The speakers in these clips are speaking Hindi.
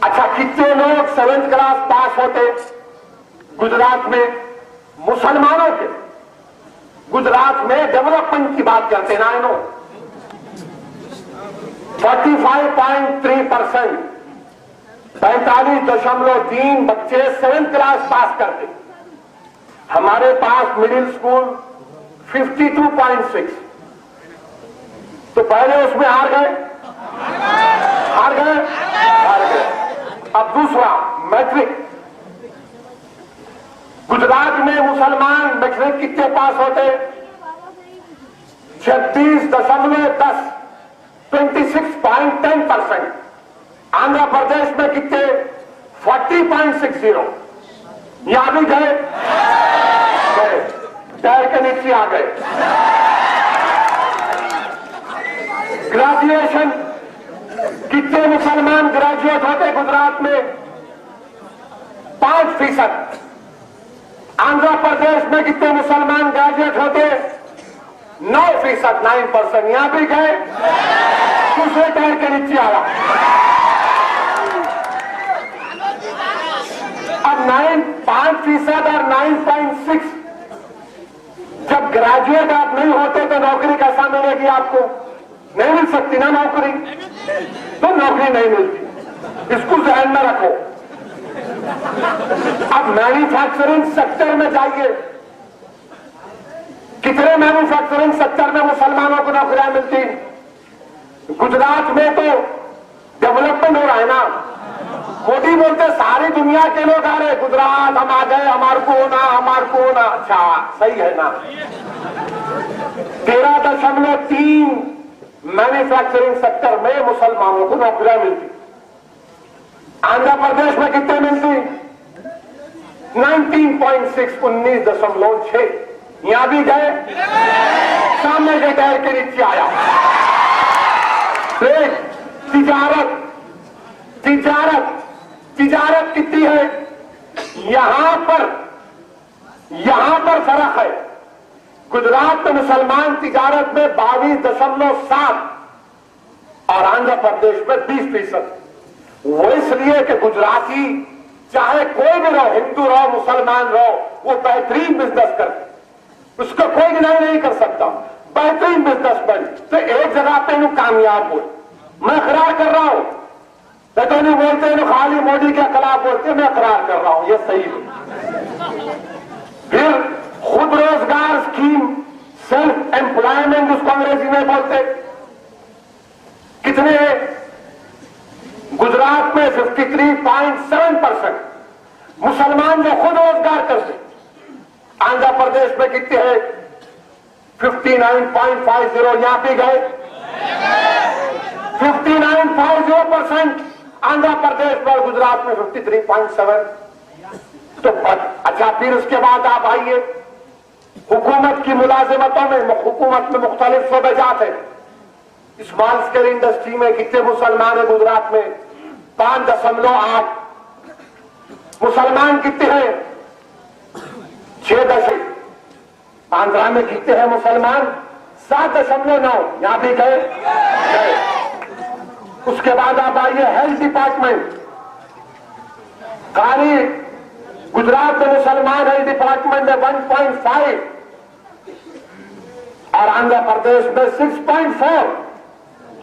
अच्छा, कितने लोग 7th क्लास पास होते गुजरात में मुसलमानों के? गुजरात में डेवलपमेंट की बात करते ना, नो 45.3%, 45.3 बच्चे 7th क्लास पास करते। हमारे पास मिडिल स्कूल 52.6, तो पहले उसमें हार गए। अब दूसरा मैट्रिक, गुजरात में मुसलमान मैट्रिक कितने पास होते? 36.10, 26.10%। आंध्र प्रदेश में कितने? 40.60। यहां भी गए, पैर के नीचे आ गए। ग्रेजुएशन, कितने मुसलमान ग्रेजुएट होते गुजरात में? 5%। आंध्र प्रदेश में कितने मुसलमान ग्रेजुएट होते? 9%, 9%। यहां भी गए, दूसरे पैर के नीचे आया। अब 5% और 9.6, जब ग्रेजुएट आप नहीं होते तो नौकरी कैसा मिलेगी आपको? नहीं मिल सकती ना नौकरी, तो नौकरी नहीं मिलती, इसको ध्यान में रखो। अब मैन्युफैक्चरिंग सेक्टर में जाइए, कितने मैन्युफैक्चरिंग सेक्टर में मुसलमानों को नौकरियां मिलती? गुजरात में तो डेवलपमेंट हो रहा है ना। मोदी बोलते सारी दुनिया के लोग आ रहे, गुजरात हम आ गए, हमारे को होना। अच्छा, सही है ना। 13.3 मैन्युफैक्चरिंग सेक्टर में मुसलमानों को नौकरियां मिलती। आंध्र प्रदेश में कितने मिलती? 19.6, 19.6। यहां भी गए, सामने के टायर के नीचे आया। तिजारत कितनी है? यहां पर फर्क है। गुजरात में मुसलमान तिजारत में 22.7 और आंध्र प्रदेश में 20%। वो इसलिए कि गुजराती चाहे कोई भी रहो, हिंदू रहो, मुसलमान रहो, वो बेहतरीन बिजनेस करते, उसको कोई नहीं कर सकता। बेहतरीन बिजनेसमैन तो एक जगह पे नु कामयाब हो। मैं इकरार कर रहा हूं, तो नहीं बोलते नु खाली मोदी के खिलाफ बोलते, मैं इकरार कर रहा हूं ये सही है। फिर खुद रोजगार स्कीम, सेल्फ एम्प्लॉयमेंट उसको अंग्रेजी में बोलते, कितने? गुजरात में 53.7% मुसलमान जो खुद रोजगार करते। आंध्र प्रदेश में कितने हैं? 59.50। यहां पे गए 59.50% आंध्र प्रदेश पर, गुजरात में 53.7। तो अच्छा, फिर उसके बाद आप आइए हुकूमत की मुलाजिमतों में, हुकूमत में मुख्तलिफ शोबे जाते हैं। स्मॉल स्केल इंडस्ट्री में कितने मुसलमान है गुजरात में? 5.8। मुसलमान कितने हैं? 6। आंध्रा में कितने हैं मुसलमान? 7.9। यहां भी गए। उसके बाद आप आइए हेल्थ डिपार्टमेंट, खाली गुजरात में मुसलमान हेल्थ डिपार्टमेंट में 1.5 और आंध्र प्रदेश में 6.4।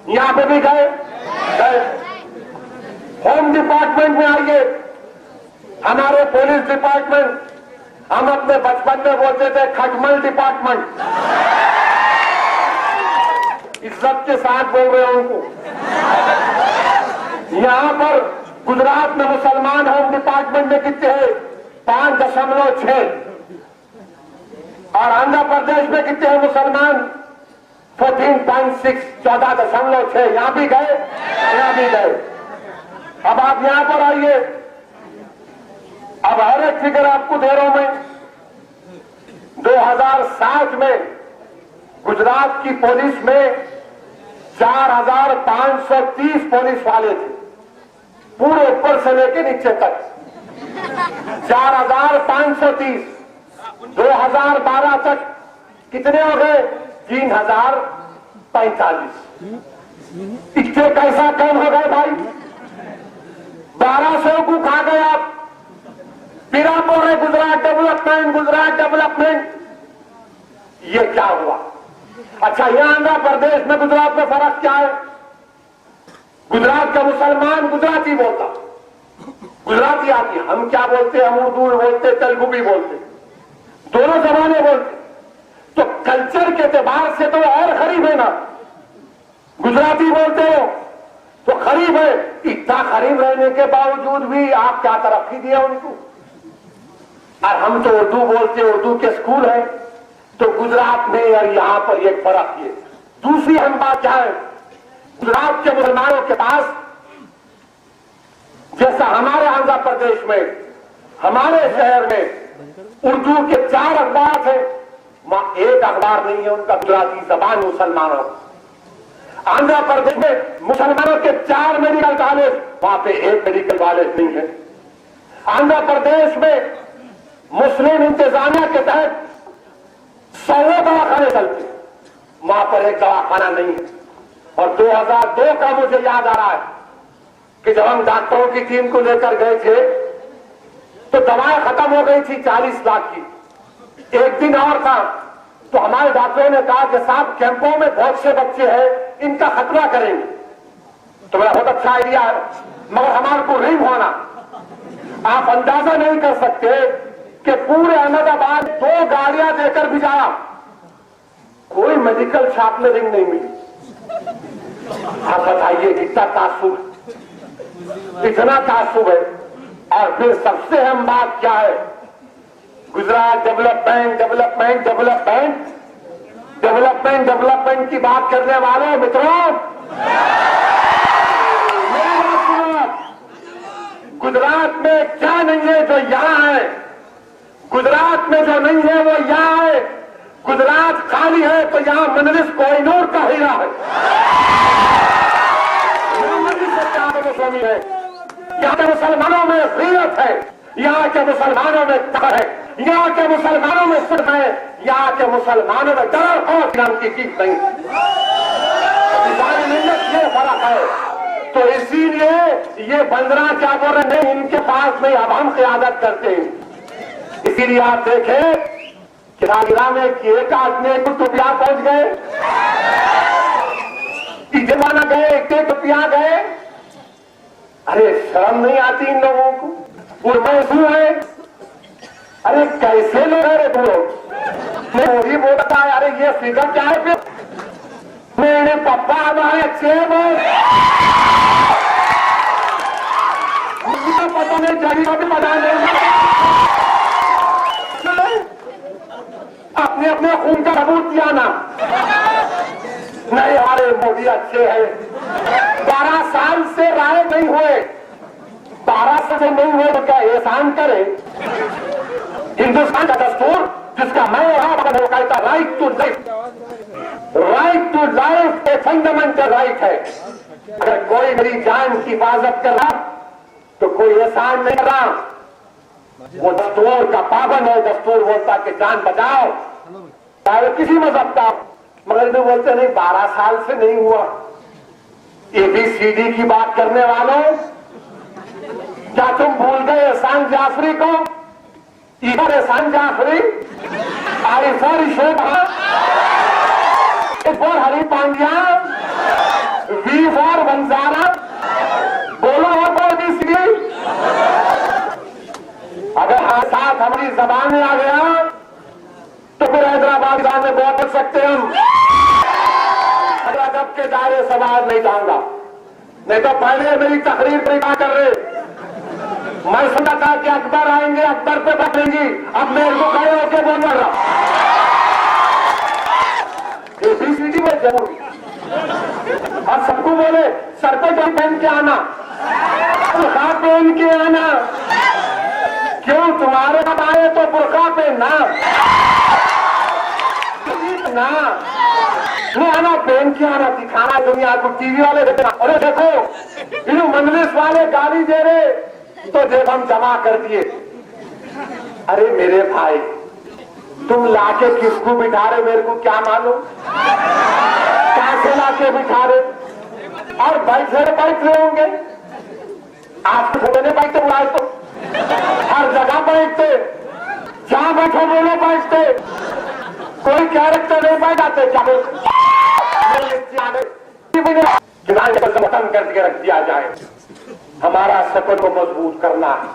यहां पे भी गए। होम डिपार्टमेंट में आइए, हमारे पुलिस डिपार्टमेंट, हम अपने बचपन में बोलते थे खटमल डिपार्टमेंट, इज्जत के साथ बोल रहे हैं उनको। यहां पर गुजरात में मुसलमान होम डिपार्टमेंट में कितने हैं? 5.6 और आंध्र प्रदेश में कितने हैं मुसलमान? 14.6, 14.6। यहां भी गए। अब आप यहां पर आइए, अब हर एक फिगर आपको दे रहा हूं मैं। 2007 में गुजरात की पुलिस में 4,530 पुलिस वाले थे, पूरे ऊपर से लेके नीचे तक 4,530। 2012 तक कितने हो गए? 3,045। इतने कैसा कम हो गए भाई? गुजरात में ये क्या हुआ? अच्छा, ये आंध्र प्रदेश में गुजरात में फर्क क्या है? गुजरात का मुसलमान गुजराती बोलता, गुजराती आती, हम क्या बोलते, हम उर्दू बोलते, तेलुगु भी बोलते, दोनों जबानें बोलते। तो कल्चर के एतबार से तो और करीब है ना, गुजराती बोलते हो तो करीब है। इतना करीब रहने के बावजूद भी आप क्या तरक्की दिया उनको? और हम तो उर्दू बोलते, उर्दू के स्कूल है। तो गुजरात में और यहां पर एक फर्क ये। दूसरी हम बात क्या है, गुजरात के मुसलमानों के पास जैसा हमारे आंध्र प्रदेश में, हमारे शहर में उर्दू के 4 अखबार थे, वहां एक अखबार नहीं है उनका गुजराती जबान मुसलमानों। आंध्र प्रदेश में मुसलमानों के 4 मेडिकल कॉलेज, वहां पे एक मेडिकल कॉलेज नहीं है। आंध्र प्रदेश में मुस्लिम इंतजामिया के तहत 100 दवाखाने चलते, वहां पर एक दवाखाना नहीं है। और 2002 का मुझे याद आ रहा है कि जब हम डॉक्टरों की टीम को लेकर गए थे तो दवाएं खत्म हो गई थी 40 लाख की। एक दिन और था तो हमारे डॉक्टरों ने कहा कि साहब कैंपों में बहुत से बच्चे हैं, इनका खतरा करेंगे। तो मेरा बहुत अच्छा आइडिया है, मगर हमारे को नहीं होना। आप अंदाजा नहीं कर सकते कि पूरे अहमदाबाद 2 गाड़ियां देकर भी जाया, कोई मेडिकल शॉपलिफ्टिंग नहीं मिली। आप बताइए कितना तासुब, इतना तासुब है। और फिर सबसे अहम बात क्या है, Gujarat development development development development development की बात करने वाले मित्रों, मेरी बात सुनो। गुजरात में क्या नहीं है जो यहां है? गुजरात में जो नहीं है वो यहां है। गुजरात खाली है तो यहां मजलिस कोहिनूर का हीरा है, स्वामी है। यहाँ के मुसलमानों में गैरत है, यहाँ के मुसलमानों में तकवा है, यहाँ के मुसलमानों में सिर्फ है, यहाँ के मुसलमानों में डर और नाम की चीज नहीं। ये फर्क है। तो इसीलिए ये बंदरा क्या बोल रहे हैं, इनके पास नहीं, अब हम क़यादत करते हैं। इसीलिए आप देखें कि राजगिरा में एक आदमी कुतुबिया पहुंच गए, जमाना गए, एक टुपिया गए। अरे शर्म नहीं आती इन लोगों को? उर्दू है, अरे कैसे लोग है तुम लोग? मोदी बोलता है अरे ये फिगर क्या है? फिर मेरे पप्पा हमारे अच्छे बोल, पता नहीं जगह का भी पता नहीं, अपने अपने खून का सबूत किया ना। नहीं हमारे मोदी अच्छे हैं। 12 साल से राय नहीं हुए, 12 साल से नहीं हुए तो क्या एहसान करे? हिंदुस्तान का दस्तूर जिसका मैं यहां पर कहता right to life, right to life एक फंडामेंटल राइट है। अगर कोई मेरी जान की हिफाजत कर रहा तो कोई एहसान नहीं कर रहा, वो दस्तूर का पाबंद है। दस्तूर बोलता कि जान बचाओ, चाहे किसी मजहब का। मगर जो बोलते नहीं 12 साल से नहीं हुआ। ABCD की बात करने वालों, क्या तुम भूल गए एहसान जाफरी को? इधर Ehsan Jafri, I for Shobha, A for Hari Pandya, V for Banjara, बोलो और ABCD। अगर साथ हमारी जबान में आ गया तो फिर हैदराबाद में बहुत बच सकते हम। अदब के दायरे सवाल नहीं जाऊंगा, नहीं तो पहले मेरी तकरीर पर बात कर रहे, मैं सुना था कि अकबर आएंगे, अकबर पे बैठेंगी, अब मेरे को खड़े होकर बोल रहा। ABCD में जरूरी और सबको बोले सर पे जब पहन के आना, बुरखा पहन के आना। क्यों? तुम्हारे अब आए तो बुरखा पहनना ना, नहीं आना पहन के आना, दिखाना दुनिया को। टीवी वाले देखना, अरे देखो इन मजलिस वाले गाली दे रहे तो जब हम जमा कर दिए। अरे मेरे भाई, तुम लाके किसको बिठा रहे मेरे को क्या मालूम, कैसे लाके बिठा रहे? और बैठ रहे होंगे, आप तो बैठते बुलाए तो हर जगह बैठते, जहां बैठो बोलो बैठते, कोई कैरेक्टर नहीं बैठाते, क्या खत्म करके रख दिया जाए। हमारा सफर को मजबूत करना है।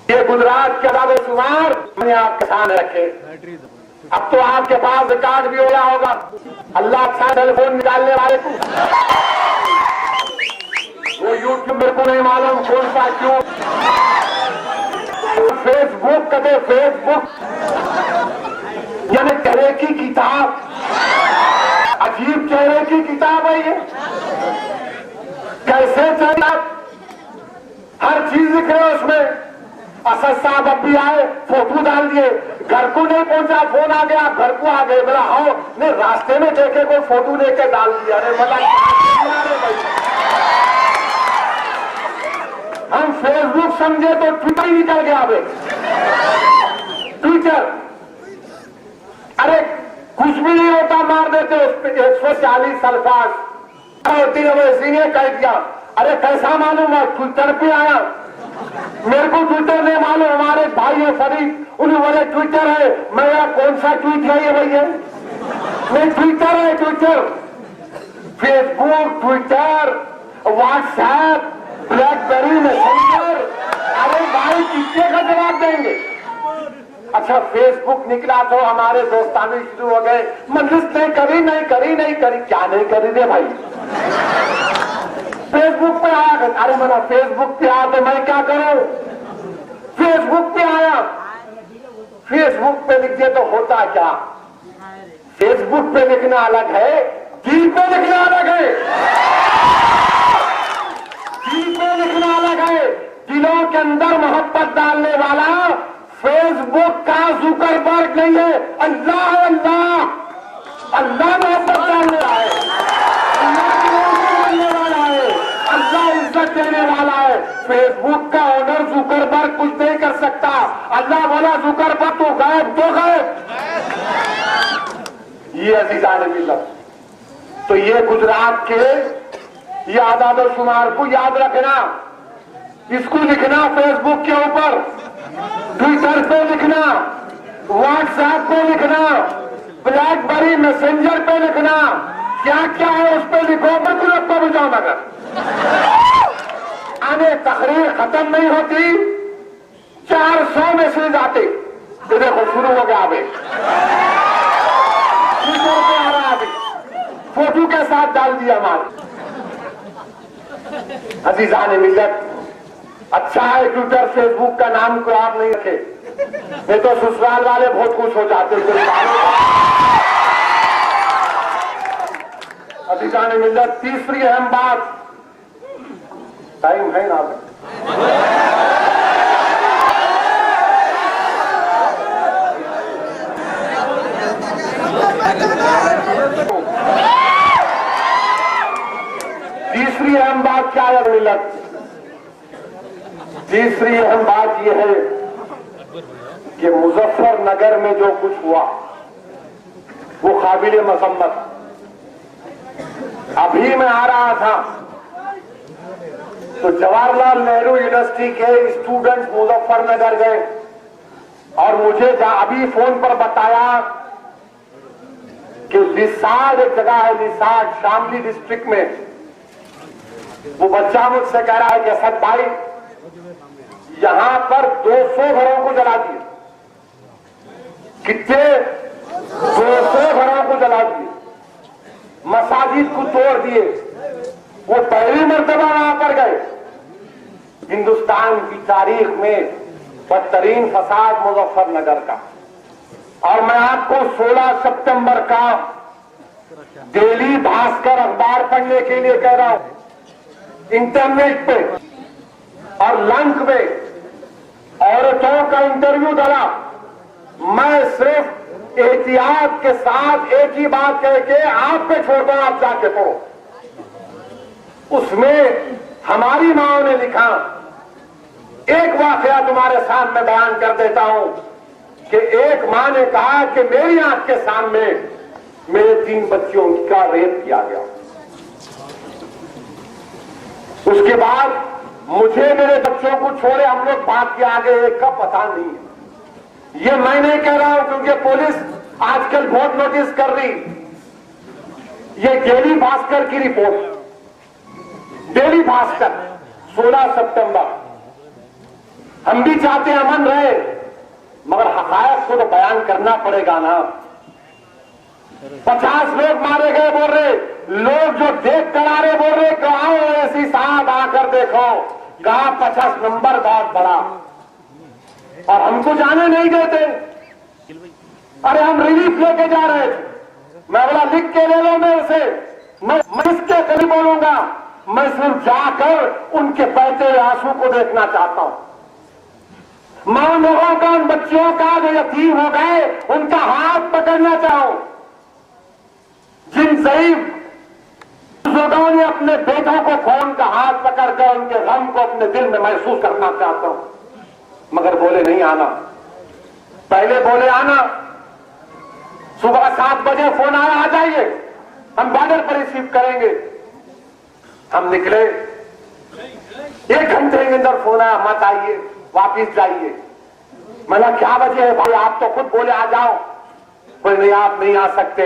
ये गुजरात के आदादोशुमार मैंने आपके सामने रखे। अब तो आपके पास रिकॉर्ड भी हो गया होगा। अल्लाह अच्छा टेलीफोन निकालने वाले को वो यूट्यूब मेरे को नहीं मालूम कौन सा, क्यों फेसबुक कदे फेसबुक यानी चेहरे की किताब, अजीब चेहरे की किताब है ये। कैसे चेहरा, हर चीज लिख रहे उसमें। असद साहब अब भी आए, फोटो डाल दिए, घर को नहीं पहुंचा, फोन आ गया, घर को आ गए। बोला आओ, नहीं रास्ते में देखे कोई फोटो लेके डाल दिया। अरे बोला हम फेसबुक समझे तो ट्विटर ही निकल गया। अबे ट्विटर, अरे कुछ भी नहीं होता, मार देते उस पर 140 अल्फाज होती है, वो इसी ने कह दिया। अरे कैसा मालूम है, ट्विटर पे आया, मेरे को ट्विटर नहीं मालूम। हमारे भाई है फरीद, उन्हें बोले ट्विटर है। मैं कौन सा ट्वीट है ये भैया? नहीं ट्विटर है, Twitter, Facebook, Twitter, WhatsApp, blackberry, messenger. अरे भाई किसके का जवाब देंगे? अच्छा फेसबुक निकला तो हमारे दोस्ताने शुरू हो गए, मजलिस नहीं करी, नहीं करी, नहीं करी। क्या नहीं करी रे भाई? फेसबुक पे आया। अरे मना फेसबुक पे आया तो मैं क्या करूं? फेसबुक पे आया, फेसबुक पे लिख दिया तो होता क्या? फेसबुक पे लिखना अलग है, दिल पे लिखना अलग है। दिल पे लिखना अलग है। दिलों के अंदर मोहब्बत डालने वाला फेसबुक का जुकरबर्ग नहीं है, अल्लाह है। अल्लाह, अल्लाह मोहब्बत डालने वाला है, अल्लाह वाला है, अल्लाह इज्जत देने वाला है। फेसबुक का ओनर जुकरबर्ग कुछ नहीं कर सकता। अल्लाह बोला जुकरबर्ग तो गायब, तो गायब। ये अजीजान मिल्लत, तो ये गुजरात के ये आदादोशुमार को याद रखना। इसको लिखना फेसबुक के ऊपर, ट्विटर पे लिखना, व्हाट्सएप पे लिखना, ब्लैकबेरी मैसेंजर पे लिखना, क्या क्या है उस पे लिखो। बिल्कुल आपको बुझाओ, मगर आने तकरीर खत्म नहीं होती, 400 मैसेज आते। तो देखो शुरू हो गया अभी, ट्विटर पे आ रहा अभी, फोटो के साथ डाल दिया हमारे। अजीजान मिल्लत, अच्छा है ट्विटर फेसबुक का नाम को आप नहीं रखे, नहीं तो ससुराल वाले बहुत खुश हो जाते। अजीजान मिल्लत, तीसरी अहम बात, टाइम है ना? तीसरी अहम बात क्या है मिल्लत? तीसरी अहम बात यह है कि मुजफ्फरनगर में जो कुछ हुआ वो काबिल मसम्मत। अभी मैं आ रहा था तो जवाहरलाल नेहरू यूनिवर्सिटी के स्टूडेंट्स मुजफ्फरनगर गए और मुझे अभी फोन पर बताया कि लिसाड एक जगह है, लिसाड शामली डिस्ट्रिक्ट में, वो बच्चा मुझसे कह रहा है कि असद भाई यहां पर 200 घरों को जला दिए। कितने? 200 घरों को जला दिए, मसाजिद को तोड़ दिए। वो पहली मर्तबा वहां पर गए। हिंदुस्तान की तारीख में बदतरीन फसाद मुजफ्फरनगर का। और मैं आपको 16 सितंबर का डेली भास्कर अखबार पढ़ने के लिए कह रहा हूं। इंटरनेट पे और लंक में औरतों का इंटरव्यू डाला। मैं सिर्फ एहतियात के साथ एक ही बात कह के आप पे छोड़ता हूं, आप जाके पढ़ो। उसमें हमारी माओ ने लिखा, एक वाकया तुम्हारे सामने बयान कर देता हूं कि एक मां ने कहा कि मेरी आंख के सामने मेरे 3 बच्चियों का रेप किया गया। उसके बाद मुझे मेरे बच्चों को छोड़े हम लोग बात के आगे एक का पता नहीं है। ये मैं नहीं कह रहा हूं क्योंकि पुलिस आजकल बहुत नोटिस कर रही। ये डेली भास्कर की रिपोर्ट, डेली भास्कर 16 सितंबर। हम भी चाहते हैं अमन रहे, मगर हकायक को तो बयान करना पड़ेगा ना। 50 लोग मारे गए बोल रहे, लोग जो देख कर आ रहे बोल रहे कि आओ ऐसी साहब आकर देखो, कहा 50 नंबर बहुत बड़ा, और हमको जाने नहीं देते। अरे हम रिलीफ लेके जा रहे थे, मैं बोला लिख के ले लो मेरे से, मैं इसके कभी बोलूंगा, मैं सिर्फ जाकर उनके बहते हुए आंसू को देखना चाहता हूं। मां लोगों का, उन बच्चियों का जो यतीम हो गए, उनका हाथ पकड़ना चाहूं। जिन शहीद बुजुर्गों ने अपने बेटों को फोन का हाथ पकड़कर उनके गम को अपने दिल में महसूस करना चाहता हूं, मगर बोले नहीं आना। पहले बोले आना, सुबह 7 बजे फोन आया आ जाइए, हम बॉर्डर पर रिसीव करेंगे। हम निकले, 1 घंटे के अंदर फोन आया मत आइए, वापिस जाइए। मैंने क्या वजह है भाई, आप तो खुद बोले आ जाओ। बोले नहीं आप नहीं आ सकते,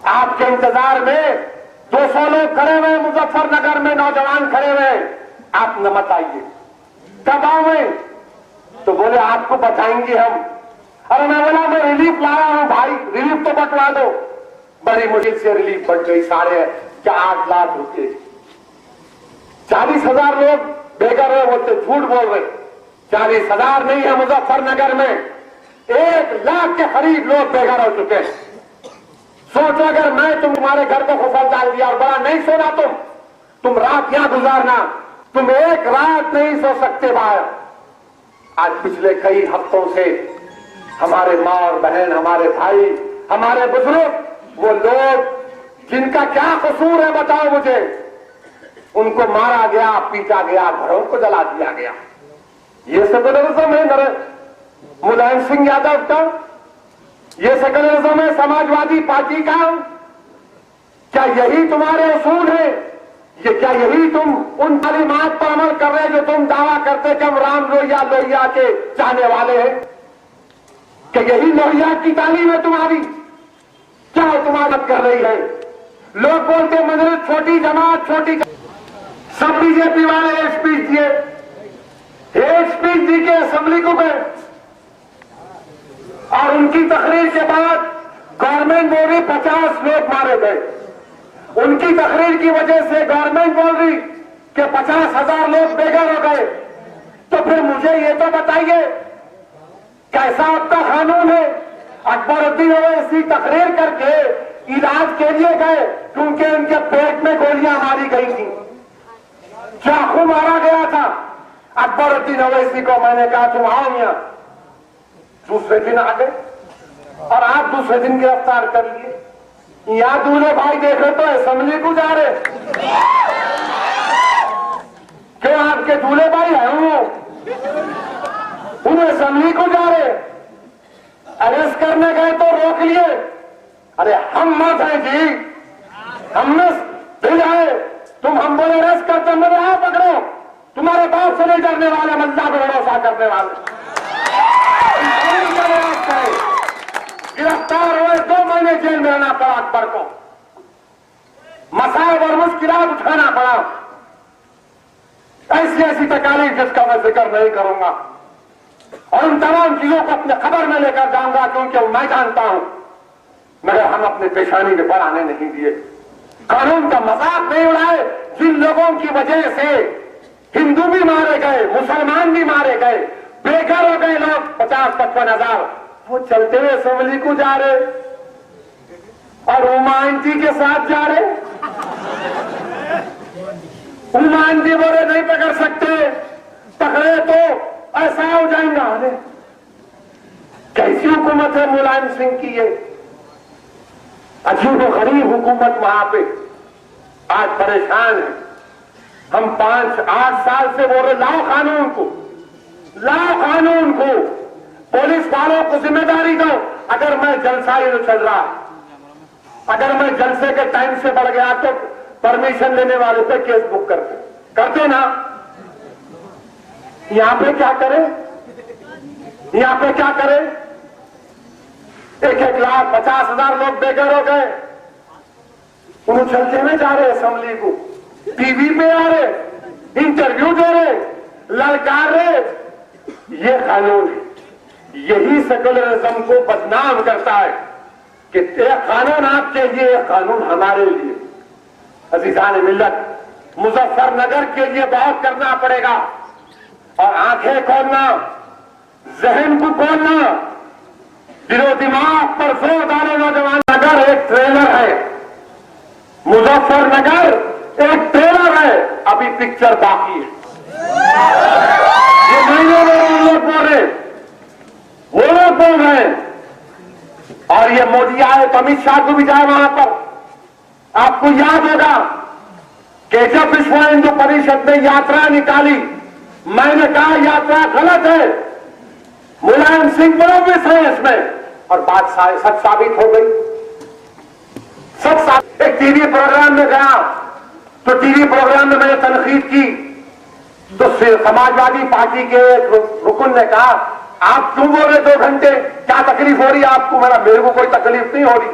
आपके इंतजार में 200 लोग खड़े हुए मुजफ्फरनगर में, नौजवान खड़े हुए, आप न मत आइए। कब आऊंगे? तो बोले आपको बताएंगे हम। अरे मैं बोला मैं रिलीफ लाया हूं भाई, रिलीफ तो बंटवा दो। बड़ी मुश्किल से रिलीफ बन गई, 8.5 लाख रुपए। 40,000 लोग बेघर हुए बोलते, झूठ बोल रहे। 40,000 नहीं है, मुजफ्फरनगर में 1 लाख के करीब लोग बेघर हो चुके हैं। सोचो अगर मैं तुम्हारे घर को खुफल डाल दिया और बड़ा नहीं सोना, तुम रात यहां गुजारना, तुम 1 रात नहीं सो सकते बाहर। आज पिछले कई हफ्तों से हमारे मां और बहन, हमारे भाई, हमारे बुजुर्ग, वो लोग जिनका क्या कसूर है बताओ मुझे, उनको मारा गया, पीटा गया, घरों को जला दिया गया। ये सेकुलरिज्म है मुलायम सिंह यादव का, ये सेकुलरिज्म है समाजवादी पार्टी का। क्या यही तुम्हारे उसूल है? ये क्या यही तुम उन तालीमात पर अमल कर रहे जो तुम दावा करते कि हम राम लोहिया के चाहने वाले हैं? क्या यही लोहिया की तालीम है तुम्हारी? क्या तुम्हारी कर रही है? लोग बोलते मंदिर छोटी जमात, सब बीजेपी वाले एक स्पीच दिए, एक स्पीच दी के असेंबली को गए और उनकी तकरीर के बाद गवर्नमेंट बोल रही 50 लोग मारे गए। उनकी तकरीर की वजह से गवर्नमेंट बोल रही कि 50,000 लोग बेघर हो गए। तो फिर मुझे ये तो बताइए कैसा आपका कानून है? अकबरुद्दीन ओवैसी तकरीर करके इलाज के लिए गए क्योंकि उनके पेट में गोलियां मारी गई थी, चाकू मारा गया था। अकबरुद्दीन ओवैसी को मैंने कहा तुम आओ यहां, दूसरे दिन आ गए और आप दूसरे दिन गिरफ्तार कर लिए। यहां दूल्हे भाई देख रहे तो असेंबली को जा रहे, क्यों आपके दूल्हे भाई है वो असेंबली को जा रहे, अरेस्ट करने गए तो रोक लिए। अरे हम मत हैं जी, हमने फिर आए, तुम हम बोले अरेस्ट करते, मेरे आओ पकड़ो, तुम्हारे बाप से नहीं डरने वाले, मल्ला पे भरोसा करने वाले। गिरफ्तार हुए, 2 महीने जेल में रहना पड़ा अकबर को, मसाइब और मुश्किलात उठाना पड़ा। ऐसी ऐसी तकालीफ जिसका मैं जिक्र नहीं करूंगा और उन तमाम चीजों को अपने खबर में लेकर जाऊंगा क्योंकि मैं जानता हूं, मगर हम अपने पेशानी के पर आने नहीं दिए। कानून का मजाक नहीं उड़ाए। जिन लोगों की वजह से हिंदू भी मारे गए, मुसलमान भी मारे गए, बेघर हो गए लोग 50-55 हजार, वो चलते हुए असेंबली को जा रहे और उमा आंटी के साथ जा रहे। उमा आंटी बोले नहीं पकड़ सकते, पकड़े तो ऐसा हो जाएगा। अरे कैसी हुकूमत है मुलायम सिंह की? ये अजीब गरीब हुकूमत वहां पे आज परेशान है। हम 5-8 साल से बोल रहे लाओ कानून को, लाओ कानून को, पुलिस वालों को जिम्मेदारी दो। अगर मैं जलसा ही चल रहा, अगर मैं जलसे के टाइम से बढ़ गया तो परमिशन लेने वाले पे केस बुक करते ना। यहां पे क्या करें? यहां पे क्या करें? 1,50,000 लोग बेघर हो गए। उन्हें चलते हुए जा रहे असेंबली को, टीवी पे आ रहे, इंटरव्यू दे रहे, ललकार रहे। ये कानून है, यही सेकुलरिज्म को बदनाम करता है कि एक कानून आपके लिए, एक कानून हमारे लिए। अजीजान मिल्लत, मुजफ्फरनगर के लिए बहुत करना पड़ेगा और आंखें खोलना, जहन को खोलना, दिलो दिमाग पर जोर डालो नौजवान। नगर एक ट्रेलर है, मुजफ्फरनगर एक ट्रेलर है, अभी पिक्चर बाकी है। ये महीने में लोग बोल रहे, वो लोग बोल रहे हैं। और ये मोदी आए तो अमित शाह को भी जाए वहां पर। आपको याद होगा कि जब विश्व हिंदू परिषद ने यात्रा निकाली, मैंने कहा यात्रा गलत है, मुलायम सिंह मुलविस है इसमें, और बात सच साबित हो गई। एक टीवी प्रोग्राम में गया तो टीवी प्रोग्राम में मैंने तनकीद की तो समाजवादी पार्टी के एक रुकन ने कहा, आप क्यों बोल रहे 2 घंटे, क्या तकलीफ हो रही है आपको? मेरे को कोई तकलीफ नहीं हो रही,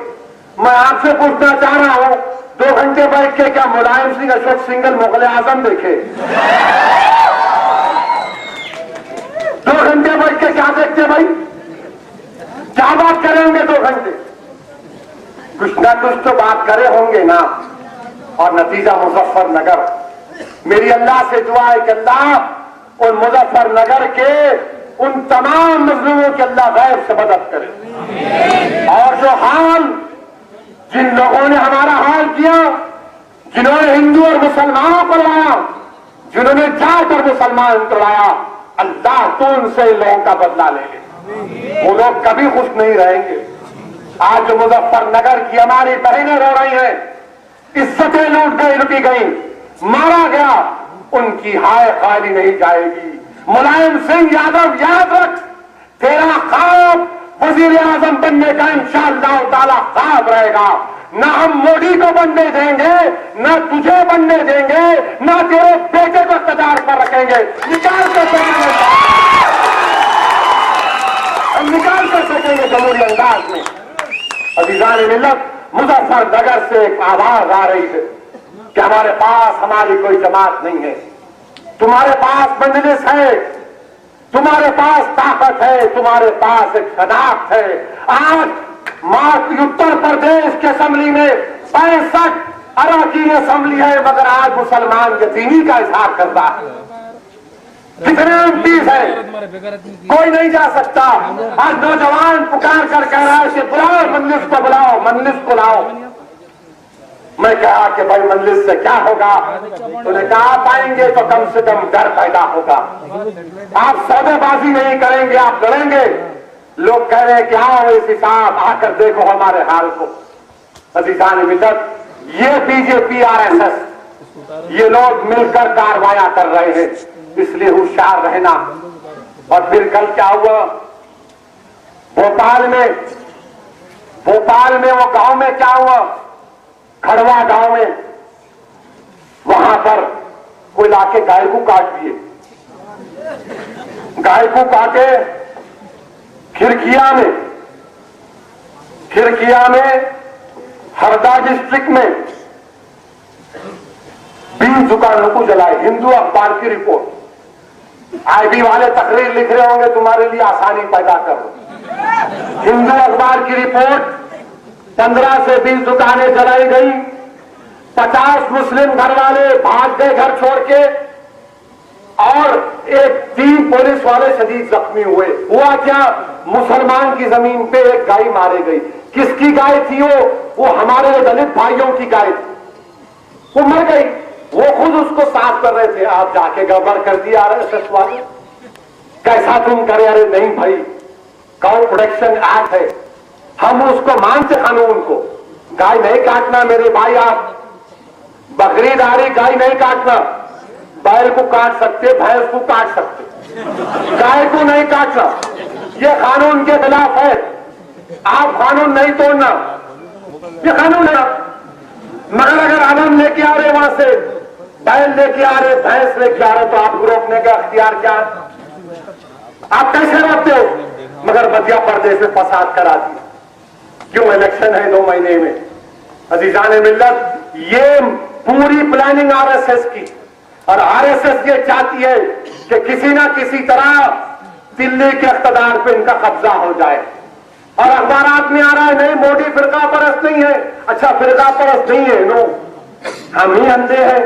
मैं आपसे पूछना चाह रहा हूं 2 घंटे बैठ के क्या मुलायम सिंह, अशोक सिंघल, मुगल आजम देखे? 2 घंटे बैठ के क्या देखते भाई? क्या बात करेंगे 2 घंटे? कुछ ना कुछ तो बात करे होंगे ना। और नतीजा मुजफ्फरनगर। मेरी अल्लाह से दुआ है कि अल्लाह उन मुजफ्फरनगर के उन तमाम मजलूमों के अल्लाह गैब से मदद करे। और जो हाल जिन लोगों ने हमारा हाल किया, जिन्होंने हिंदू और मुसलमानों को लड़ाया, जिन्होंने जाट और मुसलमान को लड़ाया, अल्लाह तो उनसे लोगों का बदला ले ले। वो लोग कभी खुश नहीं रहेंगे। आज जो मुजफ्फरनगर की हमारी बहनें रो रही हैं, इज्जतें लूटी गई, मारा गया, उनकी हाय खाली नहीं जाएगी। मुलायम सिंह यादव, याद रख, तेरा ख्वाब वजीर आजम बनने का इंशाअल्लाह ताला ख्वाब रहेगा। ना हम मोदी को बनने देंगे, ना तुझे बनने देंगे, ना तेरे बेटे को इक़्तिदार पर रखेंगे। निकाल कर सकेंगे, हम निकाल कर सकेंगे जमहूरी अंदाज में। अजीज़ान मिल्लत, मुजफ्फरनगर से एक आवाज आ रही है कि हमारे पास हमारी कोई जमात नहीं है, तुम्हारे पास मजलिस है, तुम्हारे पास ताकत है, तुम्हारे पास एक शनाख्त है। आज उत्तर प्रदेश की असेंबली में 65 अरकान असेंबली है, मगर आज मुसलमान के दीनी का इजहार करता है। कितने एमपीज है, कोई नहीं जा सकता। आज नौजवान पुकार कर कह रहा है कि बुलाओ मजलिस को, बुलाओ मजलिस को लाओ। मैं कहा कि भाई मजलिस से क्या होगा? तूने कहा आप आएंगे तो कम से कम डर पैदा होगा, आप सौदेबाजी नहीं करेंगे, आप लड़ेंगे। लोग कह रहे हैं कि आओ इस हिसाब, आकर देखो हमारे हाल को। अजीज़ान मिल्लत, ये बीजेपी आरएसएस, ये लोग मिलकर कार्रवाई कर रहे हैं, इसलिए होशियार रहना। और फिर कल क्या हुआ भोपाल में वो गांव में क्या हुआ, खड़वा गांव में, वहां पर कोई लाके गाय को काट दिए, गाय को काटे। खिरकिया में हरदा डिस्ट्रिक्ट में 20 दुकानों को जलाए। हिंदू अखबार की रिपोर्ट, आईबी वाले तकरीर लिख रहे होंगे, तुम्हारे लिए आसानी पैदा करो। हिंदू अखबार की रिपोर्ट, 15 से 20 दुकानें जलाई गई, 50 मुस्लिम घर वाले भाग गए घर छोड़ के, और 3 पुलिस वाले शदीद जख्मी हुए। हुआ क्या, मुसलमान की जमीन पे एक गाय मारी गई। किसकी गाय थी वो हमारे दलित भाइयों की गाय थी, वो मर गई। वो खुद उसको साफ कर रहे थे, आप जाके गड़बड़ कर दिया आरएसएस वाले, कैसा तुम करे? अरे नहीं भाई, काउ प्रोटेक्शन एक्ट है, हम उसको मानते कानून को। गाय नहीं काटना मेरे भाई, आप बकरीदारी गाय नहीं काटना, बैल को काट सकते, भैंस को काट सकते, गाय को नहीं काटना, ये कानून के खिलाफ है। आप कानून नहीं तोड़ना, ये कानून है। मगर अगर आलम लेके आ रहे, वहां से बैल लेके आ रहे, भैंस लेके आ रहे, तो आपको रोकने का अख्तियार क्या है? आप कैसे रोकते हो? मगर मध्य प्रदेश में फसाद करा दिया। क्यों? इलेक्शन है 2 महीने में। अजीजान मिल्लत, ये पूरी प्लानिंग आरएसएस की, और आरएसएस ये चाहती है कि किसी ना किसी तरह दिल्ली के इख्तिदार पे इनका कब्जा हो जाए। और अखबारात में आ रहा है नहीं मोदी फिरका परस्त नहीं है। अच्छा, फिरका परस्त नहीं है, नो, हम ही अंधे हैं,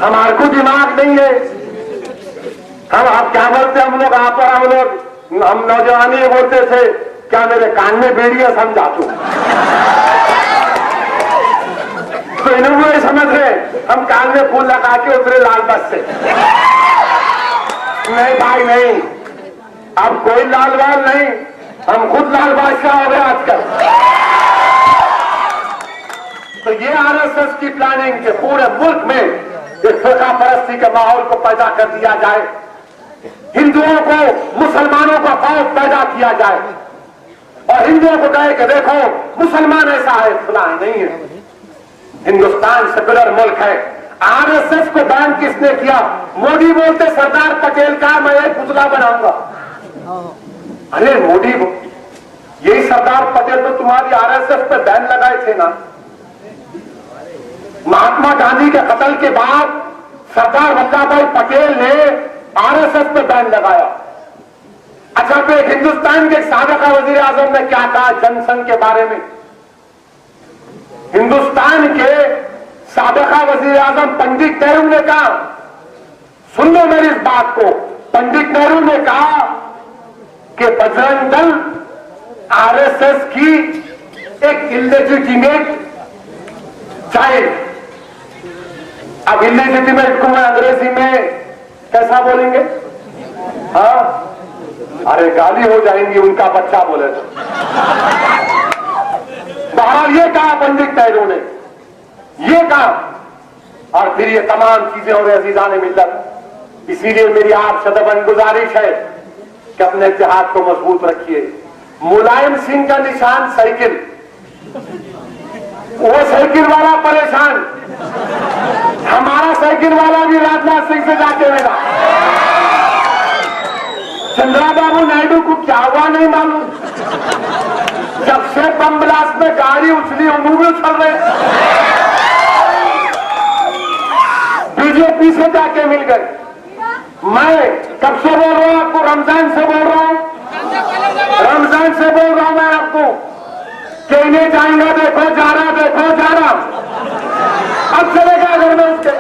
हमारे को दिमाग नहीं है। हम आप क्या बोलते, हम लोग आप और हम नौजवानी बोलते थे, क्या मेरे कान में बेड़िया समझा तू? तो इन्होंने समझ रहे हम कान में फूल लगा के उतरे लाल बस से। नहीं भाई नहीं, अब कोई लाल बाल नहीं, हम खुद लाल बादशाह हो गए आजकल। तो ये आरएसएस की प्लानिंग के पूरे मुल्क में एक फिरका परस्ती के माहौल को पैदा कर दिया जाए, हिंदुओं को मुसलमानों का खौफ पैदा किया जाए, और हिंदुओं को कहे कि देखो मुसलमान ऐसा है, फला नहीं है। हिंदुस्तान सेकुलर मुल्क है। आरएसएस को बैन किसने किया? मोदी बोलते सरदार पटेल का मैं एक पुतला बनाऊंगा। अरे मोदी, यही सरदार पटेल तो तुम्हारी आरएसएस पे बैन लगाए थे ना। महात्मा गांधी के कत्ल के बाद सरदार वल्लभ भाई पटेल ने आरएसएस पे बैन लगाया। अच्छा, तो हिंदुस्तान के साबिका वजीर आजम ने क्या कहा जनसंघ के बारे में? हिंदुस्तान के साबिका वजीर आजम पंडित नेहरू ने कहा, सुन लो मेरी इस बात को, पंडित नेहरू ने कहा कि बजरंग दल आरएसएस की एक इलेजिटिमेट चाइल्ड। अब इलेजिटिमेट को मैं अंग्रेजी में कैसा बोलेंगे? हाँ, अरे गाली हो जाएंगी उनका बच्चा बोले तो। बहरहाल ये कहा पंडित नेहरू ने, ये कहा, और फिर ये तमाम चीजें हो रही अजीजान मिल्लत। इसीलिए मेरी आप सदबन गुजारिश है कि अपने इत्तेहाद को मजबूत रखिए। मुलायम सिंह का निशान साइकिल, वो साइकिल वाला परेशान, हमारा साइकिल वाला भी राजनाथ सिंह से जाके मिला। चंद्रबाबू नायडू को क्या हुआ नहीं मालूम, जब से बम ब्लास्ट में गाड़ी उछली उन्होंने भी उछल रहे, बीजेपी से जाके मिल गए। मैं कब से बोल रहा हूं आपको? रमजान से बोल रहा हूं, रमजान से बोल रहा हूं मैं आपको कि इन्हें जाएंगे, देखो जा रहा, देखो जा रहा। अब चलेगा घर में उसके।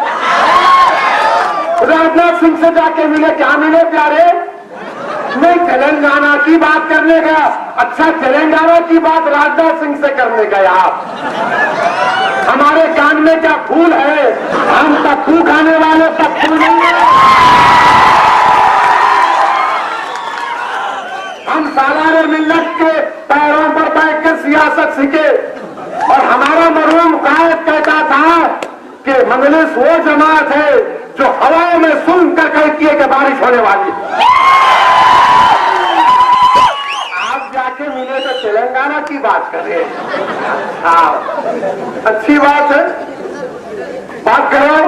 राजनाथ सिंह से जाके मिले, क्या मिले प्यारे? नहीं, तेलंगाना की बात करने गया। अच्छा, तेलंगाना की बात राजनाथ सिंह से करने गए आप? हमारे कान में क्या फूल है? हम पप्पू खाने वाले पप्पू नहीं है। हम सालारे मिल्लत के पैरों पर बैठ कर सियासत सीखे, और हमारा मरहूम कायद कहता था कि मंगलिस वो जमात है जो हवाओं में सुनकर कहती है कि बारिश होने वाली है। आप जाके मिले तो तेलंगाना की बात कर रहे हैं। हाँ, अच्छी बात है, बात करो,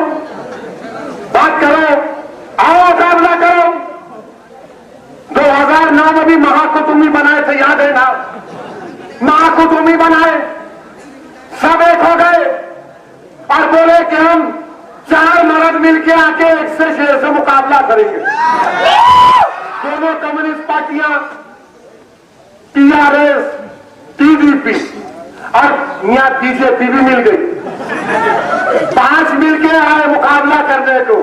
बात करो, आओ मुकाबला करो। 2009 में भी महाकुतुमी बनाए थे, याद है ना? महाकुतुमी बनाए, सब एक हो गए और बोले कि हम 4 मर्द मिलके आके एक से शेर से मुकाबला करेंगे। दोनों कम्युनिस्ट पार्टियां, टीआरएस, टीडीपी और यहाँ बीजेपी भी मिल गई। 5 मिलके आए मुकाबला करने को।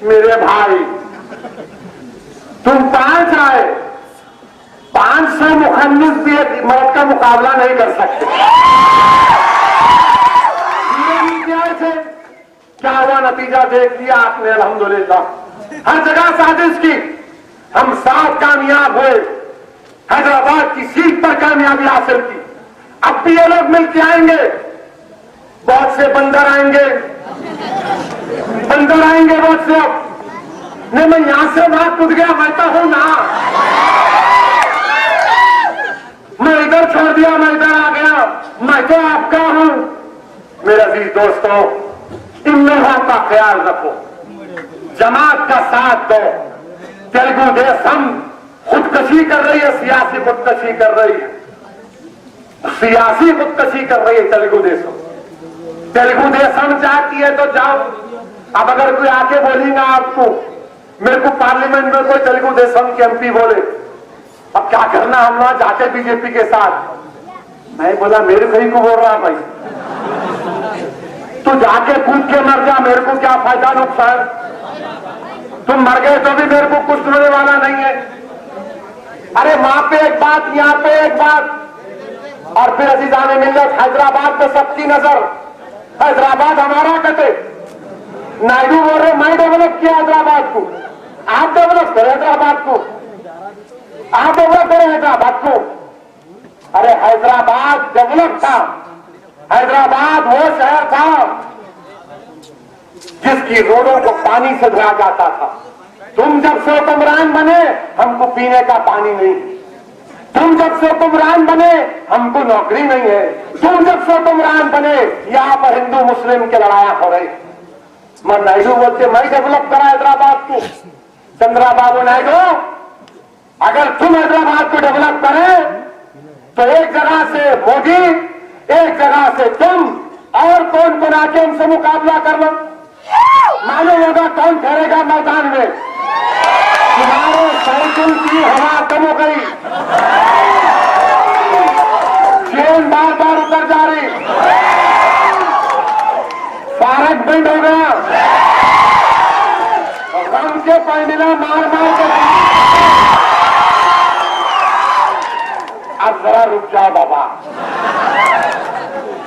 मेरे भाई, तुम 5 आए, 500 मुखन्निस भी एक मर्द का मुकाबला नहीं कर सकते। क्या हुआ? नतीजा देख लिया आपने, अल्हम्दुलिल्लाह। हर जगह साजिश की, हम 7 कामयाब हुए, हैदराबाद की सीट पर कामयाबी हासिल की। अब भी ये लोग मिलके आएंगे, बहुत से बंदर आएंगे, बंदर आएंगे बहुत से। अब नहीं, मैं यहां से वहां कूद गया, मैं तो हूं ना, मैं इधर छोड़ दिया, मैं इधर आ गया, मैं तो आपका हूं। मेरे अजीज दोस्तों, इन लोगों का ख्याल रखो, जमात का साथ दो। तेलुगु देशम खुदकशी कर रही है, सियासी खुदकशी कर रही है, सियासी खुदकशी कर रही है तेलुगु देशम। तेलुगु देशम चाहती है तो जाओ। अब अगर कोई आके बोलेगा आपको, मेरे को पार्लियामेंट में कोई तेलुगु देशम के एमपी बोले, अब क्या करना, हम वहां जाते बीजेपी के साथ। मैं बोला मेरे कहीं को बोल रहा भाई, तू जाके कूद के मर जा, मेरे को क्या फायदा नुकसान। तुम मर गए तो भी मेरे को कुछ होने वाला नहीं है। अरे वहां पे एक बात, यहाँ पे एक बात, और फिर अजीजान मिल्लत हैदराबाद पे सबकी नजर। हैदराबाद हमारा कहते, नायडू बोल रहे मैं डेवलप किया हैदराबाद को, आप डेवलप करें हैदराबाद को, आप डेवलप करें हैदराबाद को। अरे हैदराबाद डेवलप था, हैदराबाद वो शहर था जिसकी रोडों को पानी से धोया जाता था। तुम जब से हुक्मरान बने हमको पीने का पानी नहीं, तुम जब से हुक्मरान बने हमको नौकरी नहीं है, तुम जब से हुक्मरान बने यहाँ पर हिंदू मुस्लिम की लड़ाइयां हो रही। मैं नायडू बोलते मैं डेवलप करा हैदराबाद को। चंद्रबाबू नायडू, अगर तुम हैदराबाद को डेवलप करें तो एक जगह से मोदी, एक जगह से तुम, और कौन कौन आके हमसे मुकाबला कर लो। मालूम होगा कौन ठहरेगा मैदान में। तुम्हारे साइकिल की हवा कम हो गई, चेन बार बार उतर जा रही, फारक बेंड हो गया, रंग के पैंडला मार मार के। अब जरा रुक जाओ बाबा,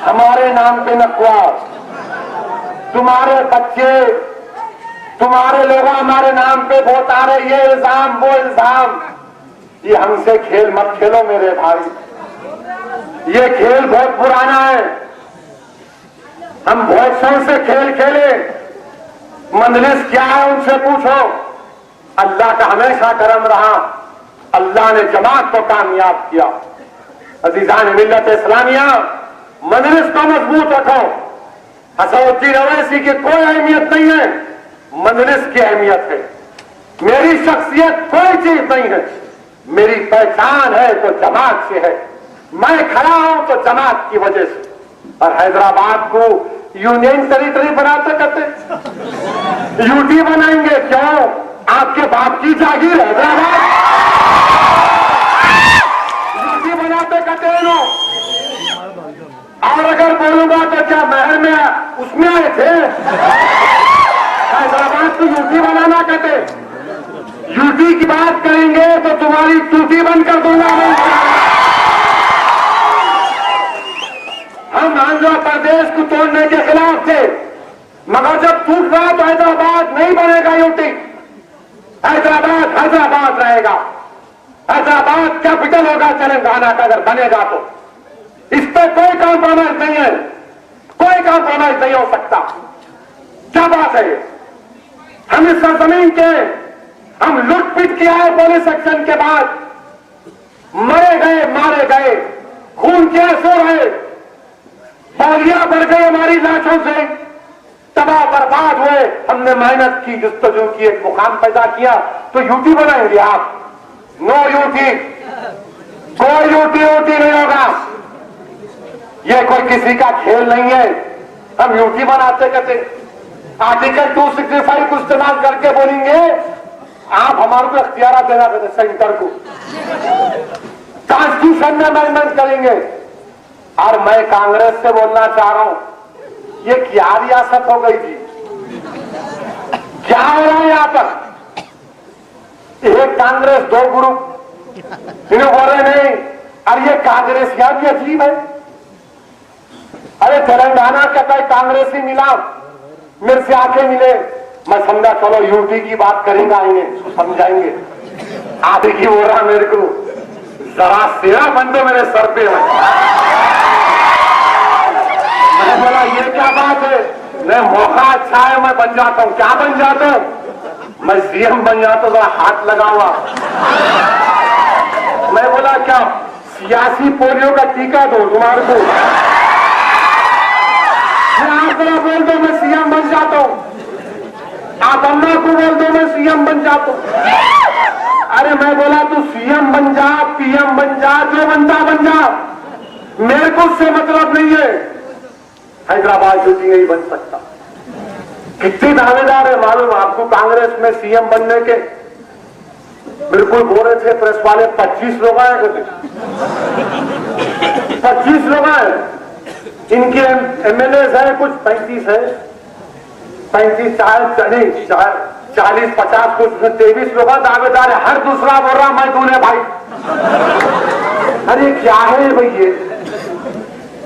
हमारे नाम पे नखवार, तुम्हारे बच्चे, तुम्हारे लोग हमारे नाम पे वोट आ रहे, ये इल्जाम वो इल्जाम। ये हमसे खेल मत खेलो मेरे भाई, ये खेल बहुत पुराना है। हम बहुत सौ से खेल खेले, मंजलिस क्या है उनसे पूछो। अल्लाह का हमेशा करम रहा, अल्लाह ने जमात को कामयाब किया। अजीजान मिल्लत इस्लामिया, मंजलिस को मजबूत रखो। असदुद्दीन ओवैसी की कोई अहमियत नहीं है, मंजलिस की अहमियत है। मेरी शख्सियत कोई चीज नहीं है, मेरी पहचान है तो जमात से है। मैं खड़ा हूं तो जमात की वजह से। और हैदराबाद को यूनियन टेरिटरी बनाते करते, यूटी बनाएंगे क्यों? आपके बाप की जागीर हैदराबाद, यूटी बनाते करते लोग। और अगर बोलूंगा तो क्या महल में उसमें आए थे? हैदराबाद को यूटी बनाना कहते, यूटी की बात करेंगे तो तुम्हारी टूटी बंद कर दूंगा। हम आंध्र प्रदेश को तोड़ने के खिलाफ थे, मगर जब टूट रहा तो हैदराबाद नहीं बनेगा यूटी। हैदराबाद हैदराबाद रहेगा, हैदराबाद कैपिटल होगा तेलंगाना का अगर बनेगा तो। इस पर कोई कॉम्प्रोमाइज नहीं है, कोई कॉम्प्रोमाइज नहीं हो सकता। क्या बात है? हम इस जमीन के, हम लूट पीट किया है पुलिस एक्शन के बाद, मरे गए, मारे गए, खून के आंसू रहे, बौलियां बढ़ गई हमारी लाशों से, तबाह बर्बाद हुए। हमने मेहनत की, जुस्तजू की, एक मुकाम पैदा किया, तो यूटी बनाएंगे आप? नो यूटी, कोई यूटी यूटी नहीं होगा। ये कोई किसी का खेल नहीं है। हम यूटी बनाते कहते, आर्टिकल 265 को इस्तेमाल करके बोलेंगे आप हमारे को अख्तियार देना कहते, सेंटर को कॉन्स्टिट्यूशन में अमेंडमेंट करेंगे। और मैं कांग्रेस से बोलना चाह रहा हूं, ये क्या रियासत हो गई थी? क्या हो रहा है यहां पर? एक कांग्रेस, दो ग्रुप, इन्हें बोल रहे नहीं। अरे ये कांग्रेस क्या भी अजीब है। अरे तेलंगाना का कोई कांग्रेसी मिला, मेरे से आके मिले, मैं समझा चलो यूटी की बात करेंगे, आएंगे उसको समझाएंगे। आधे की बोल रहा मेरे को, जरा सेवा बन दो मेरे सर पे। मैं बोला ये क्या बात है? मैं मौका अच्छा है, मैं बन जाता हूँ। क्या बन जाता हूँ? मैं सीएम बन जाता हूँ, जरा हाथ लगा हुआ। मैं बोला क्या सियासी पोलियो का टीका दो तुम्हारे को, आप जरा बोल दो मैं सीएम बन जाता हूँ। आप अम्मा को बोल दो मैं सीएम बन जाता हूँ। अरे मैं बोला तू सीएम बन जा, पीएम बन जा, जो बनता बन जा, मेरे को उससे मतलब नहीं है। हैदराबाद यूपी नहीं बन सकता। कितने दावेदार है मालूम आपको कांग्रेस में सीएम बनने के? बिल्कुल बोल रहे थे प्रेस वाले 25 लोग आए थे, 25 लोग आए। इनके एमएलए है कुछ 35 है, 35 40 50 कुछ 23 लोग दावेदार है। हर दूसरा बोल रहा मैं दूल्हे भाई। अरे क्या है भाई ये?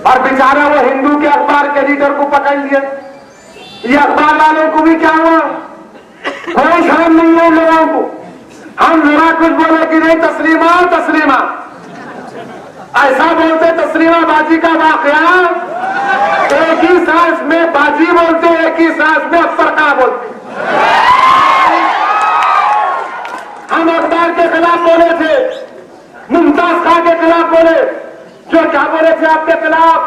और बेचारा वो हिंदू के अखबार के एडिटर को पकड़ लिए। ये अखबार वालों को भी क्या हुआ? कोई शर्म नहीं है लोगों को। हम जरा कुछ बोले कि नहीं तस्लीमा तस्लीमा, ऐसा बोलते तस्लीमा बाजी का वाकया। एक ही सांस में बाजी बोलते, एक ही सांस में अफसर का बोलते। हम अखबार के खिलाफ बोले थे, मुमताज खां के खिलाफ बोले। जो क्या बोले थे आपके खिलाफ?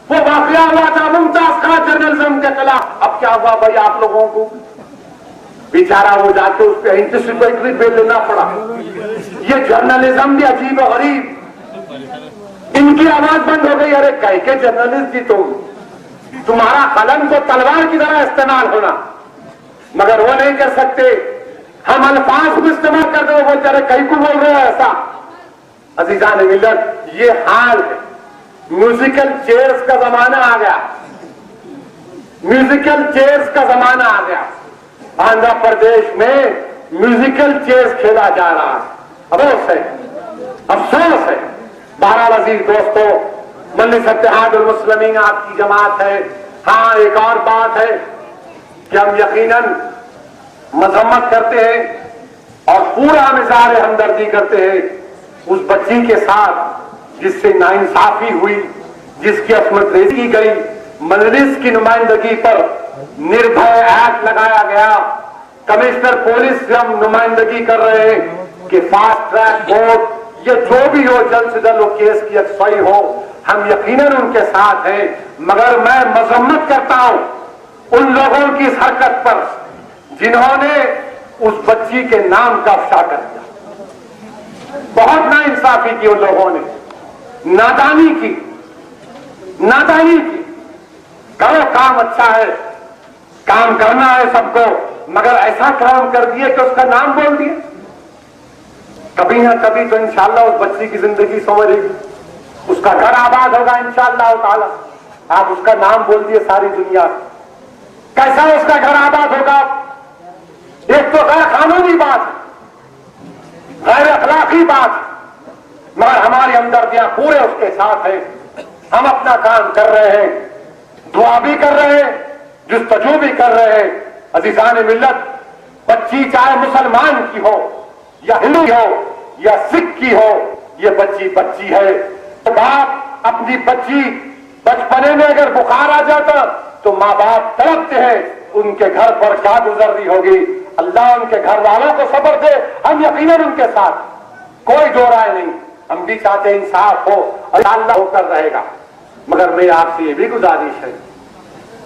वो वाकया हुआ था मुमताज खां जर्नलिज्म के खिलाफ। अब क्या हुआ भाई आप लोगों को? बेचारा वो जाके उस पर एंटीसिपेटरी बिल लेना पड़ा। ये जर्नलिज्म भी अजीब और गरीब। इनकी आवाज बंद हो गई। अरे कह के जर्नलिस्ट जी तुम्हारा कलम तो तलवार की तरह इस्तेमाल होना, मगर वो नहीं कर सकते। हम अल्फाज को इस्तेमाल करते हुए बोलते अरे कहीं को बोल रहे हैं ऐसा। अजीजान मिल्लत, ये हाल है। म्यूजिकल चेयर्स का जमाना आ गया, म्यूजिकल चेयर्स का जमाना आ गया। आंध्र प्रदेश में म्यूजिकल चेयर्स खेला जा रहा है। अफसोस है, अफसोस है। बहरहाल अजीज दोस्तों, मल्लिक इत्तेहादुल मुस्लिमीन आपकी जमात है। हाँ, एक और बात है कि हम यकीनन मजम्मत करते हैं और पूरा मिजाज हमदर्दी करते हैं उस बच्ची के साथ जिससे नाइंसाफी हुई, जिसकी असमत रेजी की गई। मजलिस की नुमाइंदगी पर निर्भय एक्ट लगाया गया। कमिश्नर पुलिस से हम नुमाइंदगी कर रहे हैं कि फास्ट ट्रैक कोर्ट या जो भी हो जल्द से जल्द केस की अक्सई हो। हम यकीनन उनके साथ हैं, मगर मैं मजम्मत करता हूं उन लोगों की इस हरकत पर जिन्होंने उस बच्ची के नाम का अफशा कर दिया। बहुत नाइंसाफी की उन लोगों ने, नादानी की, नादानी की। करो काम अच्छा है, काम करना है सबको, मगर ऐसा काम कर दिए कि उसका नाम बोल दिए। कभी ना कभी तो इंशाअल्लाह उस बच्ची की जिंदगी संवरेगी, उसका घर आबाद होगा इंशाअल्लाह ताला। आप उसका नाम बोल दिए सारी दुनिया। कैसा उसका घर आबाद होगा? एक तो गैर कानूनी बात, गैर अखलाकी बात, मगर हमारी हमदर्दियां पूरे उसके साथ है। हम अपना काम कर रहे हैं, दुआ भी कर रहे हैं, जुस्तजू भी कर रहे हैं। अजीजान मिल्लत, बच्ची चाहे मुसलमान की हो या हिंदू हो या सिख की हो, ये बच्ची बच्ची है। तो बाप अपनी बच्ची बचपने में अगर बुखार आ जाता तो माँ बाप तड़पते हैं, उनके घर पर क्या गुजर रही होगी। अल्लाह उनके घर वालों को सब्र दे। हम यकीनन उनके साथ, कोई दो राय नहीं। हम भी चाहते इंसाफ हो और अल्लाह होकर रहेगा। मगर मेरी आपसे ये भी गुजारिश है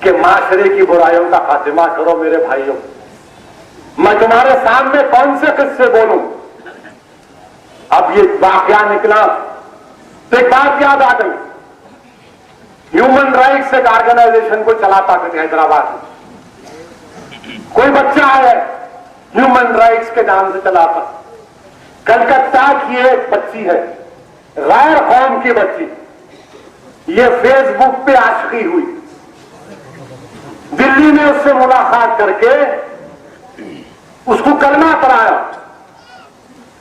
कि माशरे की बुराइयों का खात्मा करो मेरे भाइयों। मैं तुम्हारे सामने कौन से किस्से बोलूं? अब ये वाकया निकला तो एक बात याद आ गई। ह्यूमन राइट्स एक ऑर्गेनाइजेशन को चलाता था हैदराबाद में। कोई बच्चा है ह्यूमन राइट्स के नाम से चलाता। कलकत्ता की एक बच्ची है, गैर कौम की बच्ची, ये फेसबुक पे आशिकी हुई। दिल्ली में उससे मुलाकात करके उसको कलमा पढ़ाया,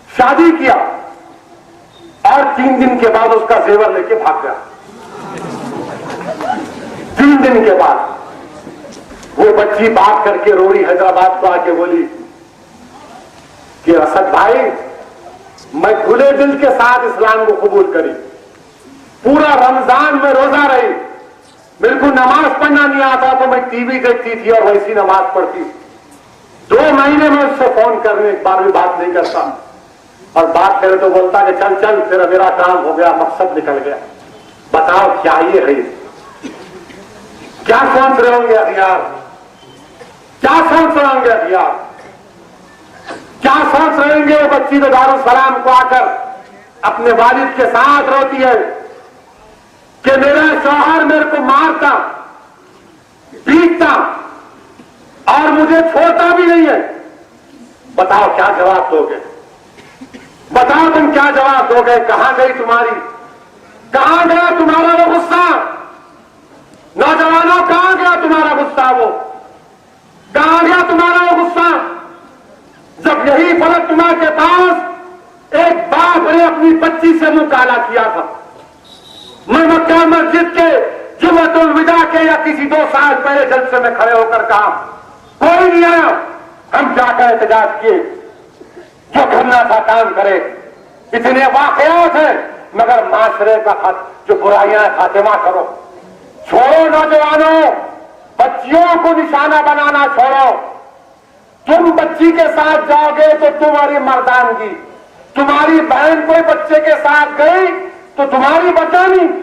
शादी किया और 3 दिन के बाद उसका जेवर लेके भाग गया। 3 दिन के बाद वो बच्ची बात करके रो रही, हैदराबाद को आके बोली कि असद भाई, मैं खुले दिल के साथ इस्लाम को कबूल करी, पूरा रमजान में रोजा रही, मेरे को नमाज पढ़ना नहीं आता तो मैं टीवी देखती थी और वैसी नमाज पढ़ती। 2 महीने में उससे फोन करने एक बार भी बात नहीं करता, और बात करे तो बोलता कि चल चल फिर मेरा काम हो गया, मकसद निकल गया। बताओ क्या ये है? क्या सोच रहे होंगे अखियार? क्या सोच रहे होंगे अखियार? क्या सोच रहेंगे वो बच्ची तो दारुसलाम को आकर अपने वालिद के साथ रोती है कि मेरा शौहर मेरे को मारता, पीटता और मुझे छोड़ता भी नहीं है। बताओ क्या जवाब दोगे? बताओ तुम क्या जवाब दोगे? कहां गई कहां गया तुम्हारा वो गुस्सा? नौजवानों, कहां गया तुम्हारा गुस्सा? वो कहां गया तुम्हारा वो गुस्सा जब यही फलकनुमा के पास एक बाप ने अपनी बच्ची से मुंह काला किया था? मैं मक्का मस्जिद के जुम्मतुल विदा के या किसी 2 साल पहले जलसे में खड़े होकर कहा, कोई नहीं आया, हम जाकर एहतजाज किए, जो करना था काम करे। इतने वाकयात हैं, मगर माशरे का जो बुराइयां खातिमा करो। छोड़ो नौजवानों, बच्चियों को निशाना बनाना छोड़ो। तुम बच्ची के साथ जाओगे तो तुम्हारी मर्दानगी, तुम्हारी बहन कोई बच्चे के साथ गई तो तुम्हारी बचानी।